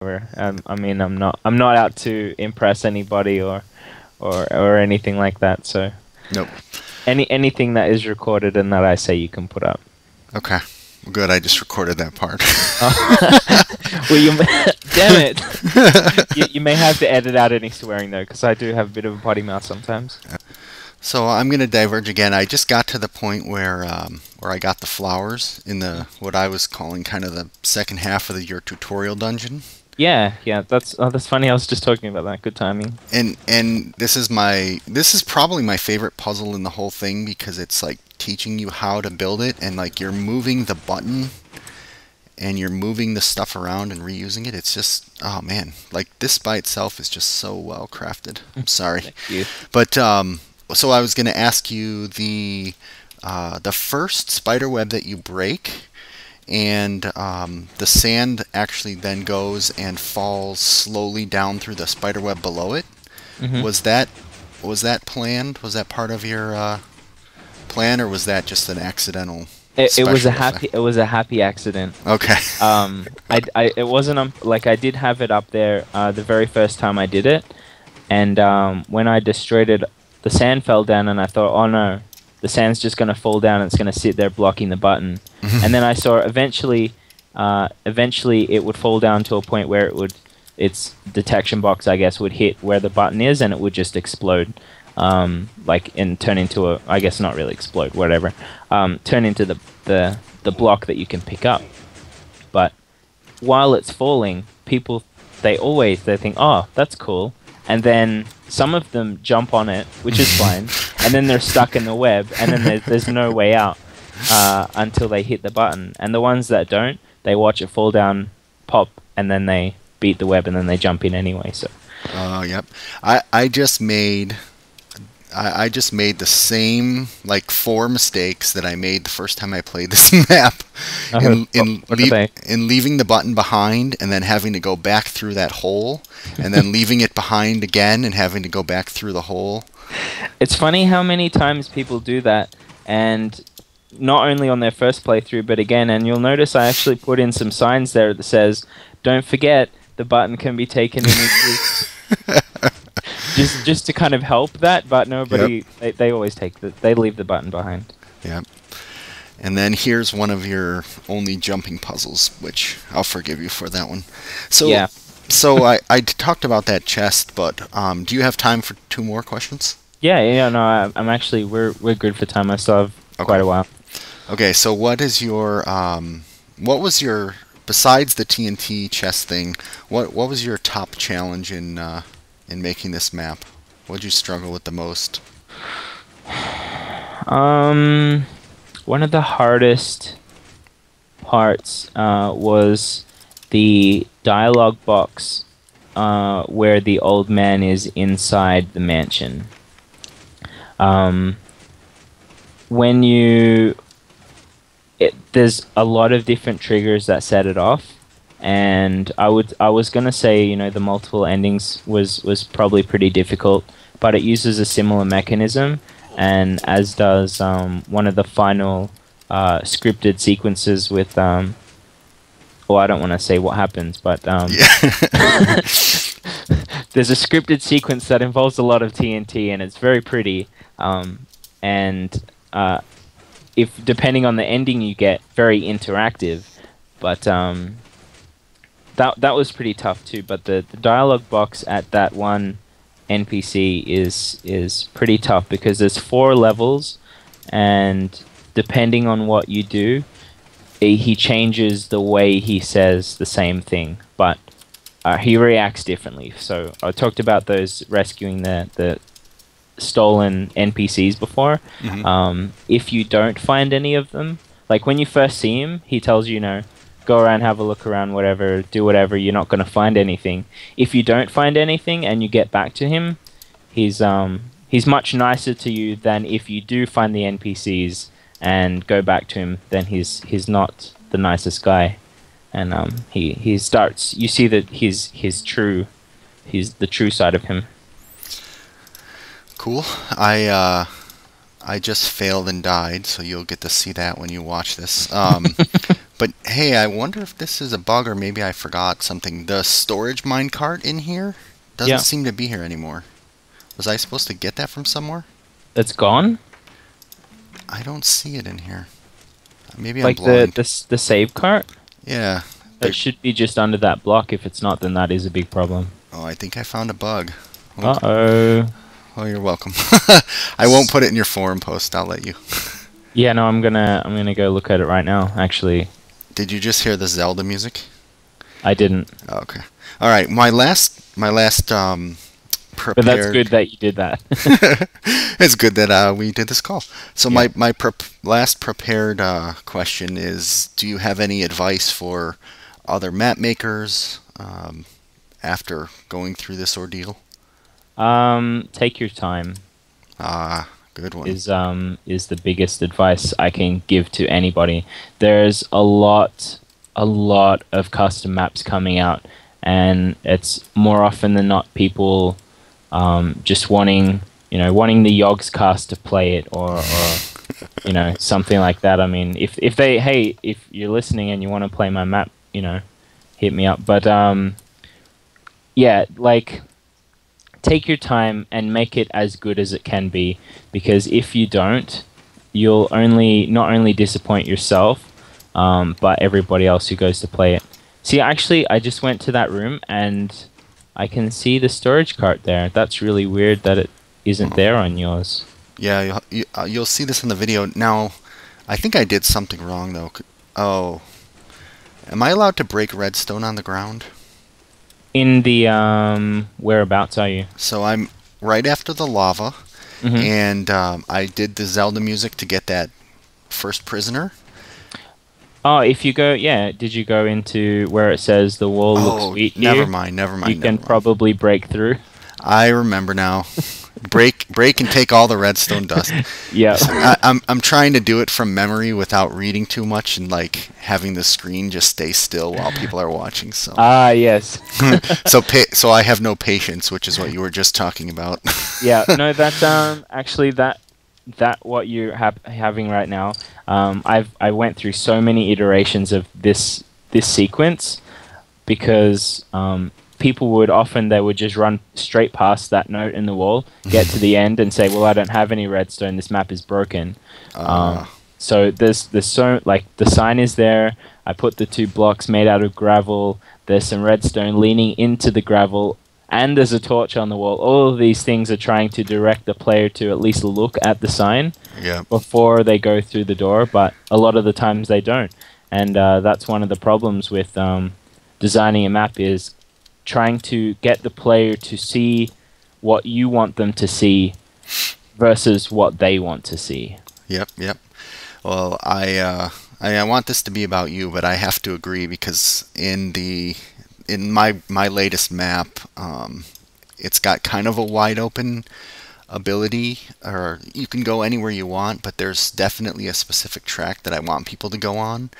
I mean, I'm not out to impress anybody or anything like that. So Nope. anything that is recorded and that I say you can put up. Okay. Well, good. I just recorded that part. Well, damn it. You may have to edit out any swearing though, because I do have a bit of a potty mouth sometimes. So I'm going to diverge again. I just got to the point where I got the flowers in the what I was calling kind of the second half of your tutorial dungeon. Yeah, that's funny. I was just talking about that. Good timing. And this is probably my favorite puzzle in the whole thing because it's like teaching you how to build it and like you're moving the button and you're moving the stuff around and reusing it. It's just, oh man, like this by itself is just so well crafted. I'm sorry. Thank you. But so I was going to ask you the first spider web that you break, and the sand actually then goes and falls slowly down through the spider web below it. Hmm. Was that planned? Was that part of your plan, or was that just an accidental? It was a Special effect? happy accident. Okay. It wasn't like I did have it up there the very first time I did it, and when I destroyed it, the sand fell down, and I thought, oh no, the sand's just gonna fall down. And it's gonna sit there blocking the button. And then I saw eventually it would fall down to a point where its detection box, I guess, would hit where the button is, and it would just explode. Like and turn into a, I guess not really explode, whatever. Turn into the block that you can pick up. But while it's falling, people they think, oh, that's cool, and then some of them jump on it, which is fine, and then they're stuck in the web, and then there's no way out until they hit the button. And the ones that don't, they watch it fall down, pop, and then they beat the web, and then they jump in anyway. So. Yep. I just made the same like 4 mistakes that I made the first time I played this map in leaving the button behind and then having to go back through that hole and then leaving it behind again and having to go back through the hole. It's funny how many times people do that, and not only on their first playthrough, but again, and you'll notice I actually put in some signs there that says, don't forget, the button can be taken in just to kind of help that, but nobody, yep. They always they leave the button behind. Yep. And then here's one of your only jumping puzzles, which I'll forgive you for that one. So, yeah. So I talked about that chest, but do you have time for 2 more questions? Yeah, no, I'm actually, we're good for time. I still have quite a while. Okay, so what was your, besides the TNT chest thing, what was your top challenge in making this map? What did you struggle with the most? One of the hardest parts was the dialogue box where the old man is inside the mansion. There's a lot of different triggers that set it off, and I was gonna say, the multiple endings was probably pretty difficult, but it uses a similar mechanism, and as does one of the final scripted sequences with well, I don't want to say what happens, but there's a scripted sequence that involves a lot of TNT, and it's very pretty, and if depending on the ending you get, very interactive, but that was pretty tough too. But the dialogue box at that one NPC is pretty tough because there's 4 levels, and depending on what you do, he changes the way he says the same thing, but he reacts differently. So I talked about those rescuing the stolen NPCs before. Mm-hmm. If you don't find any of them, like when you first see him, he tells you, go around, have a look around, whatever, do whatever, you're not going to find anything. If you don't find anything and you get back to him, he's much nicer to you than if you do find the NPCs and go back to him, then he's not the nicest guy. And he starts, you see that he's the true side of him. Cool. I just failed and died, so you'll get to see that when you watch this. But hey, I wonder if this is a bug or maybe I forgot something. The storage minecart in here doesn't Yeah, seem to be here anymore. Was I supposed to get that from somewhere? it's gone. I don't see it in here. Maybe I'm Like the blind. the the save cart. Yeah. It There, should be just under that block. If it's not, then that is a big problem. oh, I think I found a bug. Oh, Uh-oh. oh, you're welcome. I won't put it in your forum post. I'll let you. Yeah, no, I'm gonna go look at it right now. Actually, Did you just hear the Zelda music? I didn't. Okay. All right. My last But that's prepared. good that you did that. It's good that we did this call. So Yeah. my last prepared question is: do you have any advice for other map makers after going through this ordeal? Take your time Ah, good one. is the biggest advice I can give to anybody. There's a lot of custom maps coming out, and it's more often than not people just wanting, wanting the Yogs cast to play it, or something like that. I mean, if they, hey, if you're listening and you want to play my map, hit me up. But yeah, like, take your time and make it as good as it can be, because if you don't, you'll only not only disappoint yourself, but everybody else who goes to play it. See, actually, I just went to that room and I can see the storage cart there. That's really weird that it isn't there on yours. Yeah, you'll see this in the video. Now, I think I did something wrong though. Oh, am I allowed to break redstone on the ground? In the whereabouts are you? So I'm right after the lava, Hmm. and I did the Zelda music to get that first prisoner. Oh, if you go, yeah, did you go into where it says the wall looks Oh, weak never here? mind, never You mind, never can mind. probably break through. I remember now. Break, and take all the redstone dust. Yeah. So I'm trying to do it from memory without reading too much and like having the screen just stay still while people are watching. So Ah, yes. so I have no patience, which is what you were just talking about. Yeah, no, that's actually that what you're having right now. I went through so many iterations of this sequence because people would often they would just run straight past that note in the wall, get to the end, and say, "Well, I don't have any redstone. This map is broken." Uh, So there's so like the sign is there. I put the two blocks made out of gravel. There's some redstone leaning into the gravel, and there's a torch on the wall. All of these things are trying to direct the player to at least look at the sign yeah. before they go through the door, but a lot of the times they don't. And that's one of the problems with designing a map is trying to get the player to see what you want them to see versus what they want to see. Yep. Well, I want this to be about you, but I have to agree because in my latest map, it's got kind of a wide open ability, or you can go anywhere you want, but there's definitely a specific track that I want people to go on,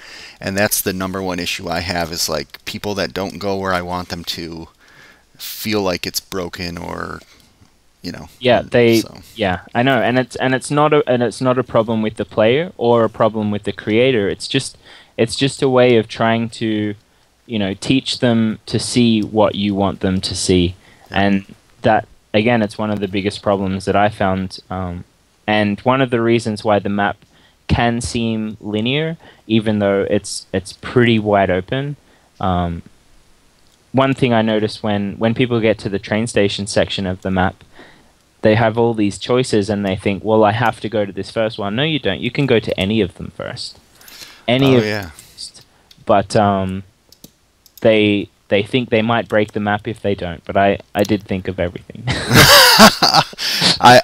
and that's the number one issue I have is like people that don't go where I want them to feel like it's broken or Yeah, so yeah, I know, and it's not a problem with the player or a problem with the creator. It's just a way of trying to, teach them to see what you want them to see, yeah. and that again, it's one of the biggest problems that I found, and one of the reasons why the map can seem linear, even though it's pretty wide open. One thing I noticed when people get to the train station section of the map, they have all these choices and they think, well, I have to go to this first one. No, you don't. You can go to any of them first. Any Oh of yeah. but they think they might break the map if they don't. But I did think of everything. I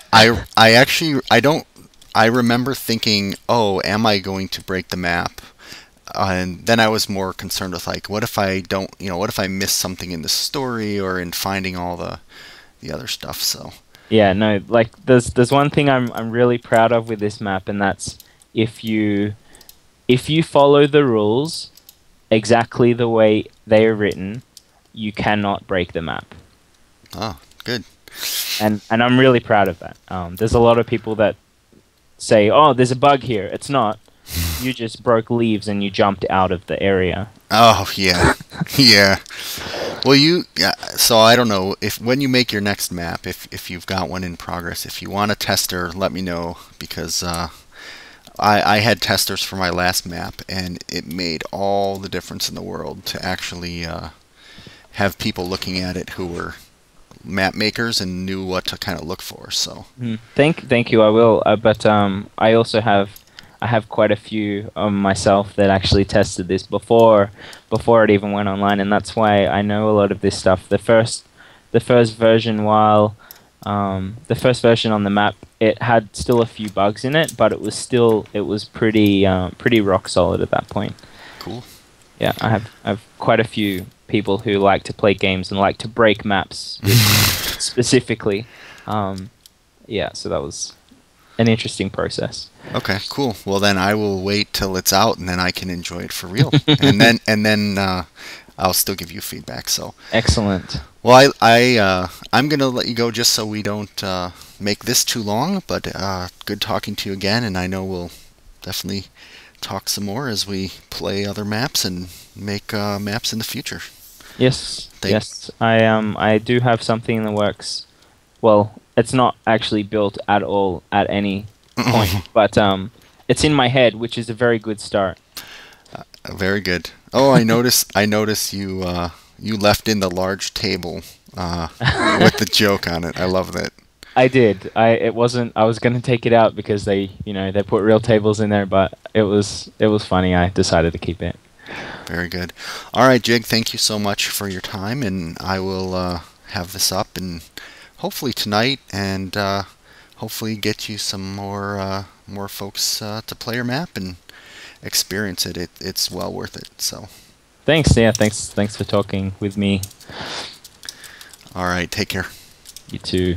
actually I remember thinking, oh, am I going to break the map? And then I was more concerned with like, what if I don't, what if I miss something in the story or in finding all the other stuff? So Yeah, no, like there's one thing I'm really proud of with this map, and that's if you follow the rules exactly the way they are written, you cannot break the map. oh, good. And I'm really proud of that. There's a lot of people that say, "Oh, there's a bug here." It's not. you just broke leaves and you jumped out of the area. Oh yeah, yeah. Well, yeah. So I don't know if when you make your next map, if you've got one in progress, if you want a tester, let me know because I had testers for my last map, and it made all the difference in the world to actually have people looking at it who were map makers and knew what to kind of look for. So Thank you. I will. But I have quite a few myself that actually tested this before it even went online, and that's why I know a lot of this stuff. The first version, while the first version on the map, it had still a few bugs in it, but it was pretty rock solid at that point. cool. Yeah, I have quite a few people who like to play games and like to break maps specifically. Yeah, so that was an interesting process. Okay, cool. Well, then I will wait till it's out, and then I can enjoy it for real. and then I'll still give you feedback. So Excellent. well, I'm gonna let you go just so we don't make this too long. But good talking to you again, and I know we'll definitely talk some more as we play other maps and make maps in the future. Yes, yes. I do have something in the works. Well, it's not actually built at all at any point, but it's in my head, which is a very good start. Very good. Oh, I notice you you left in the large table with the joke on it. I love that. I did. It wasn't. I was going to take it out because they put real tables in there, but it was funny. I decided to keep it. Very good. All right, Jig, thank you so much for your time, and I will have this up and hopefully tonight, and hopefully get you some more folks to play your map and experience it. It's well worth it. So. Thanks. Yeah. Thanks for talking with me. All right. Take care. You too.